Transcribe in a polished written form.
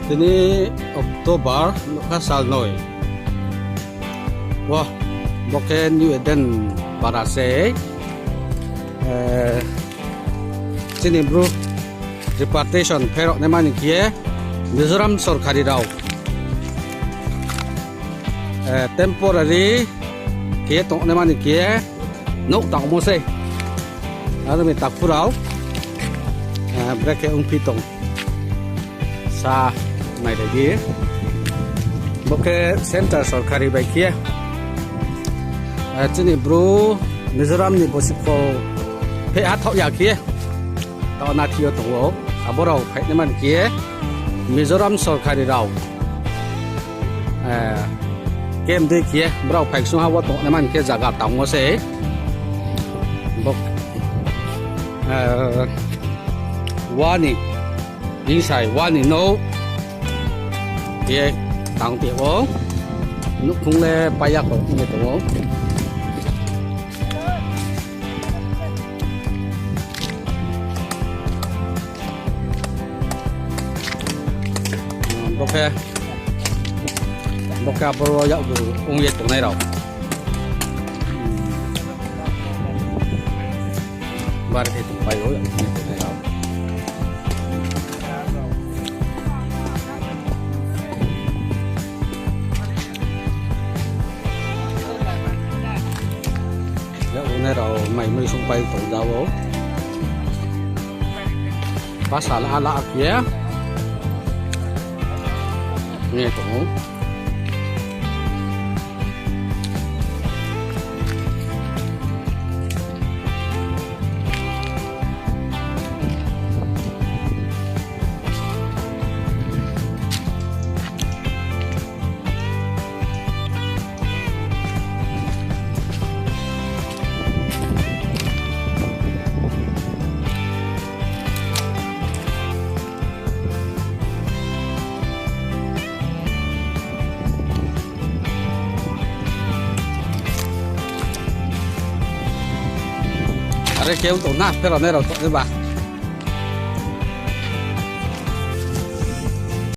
Ini Oktober kasal noi. Wah, bukan New Eden parase. Sini bro, repatriation perok neman kia Mizoram sorkari rau. Temporary kia tong neman kia nouh tong mo se. Ada mi tak purau. Brake pitong. Sa naidi boke center sorkari bai kia chini bro Mizoram ni bosiko pe athok ya kia ta na thio to aborau phai ne man kia Mizoram sorkari rau kem de kia brau phai su ha wa to ne man kia jaga tang mo se bok wani inside one no kia tặng tiền ố lúc không lẽ bay ra cổ như thế ố ok bọc bro dạo từ ông việt chỗ này rồi và thì tụi bay rồi này rồi mày mới xung quanh tổ giáo bố phá xả lạ lạ kia nghe tổ Ada kêu tổ nát, thế là này rồi, các bạn.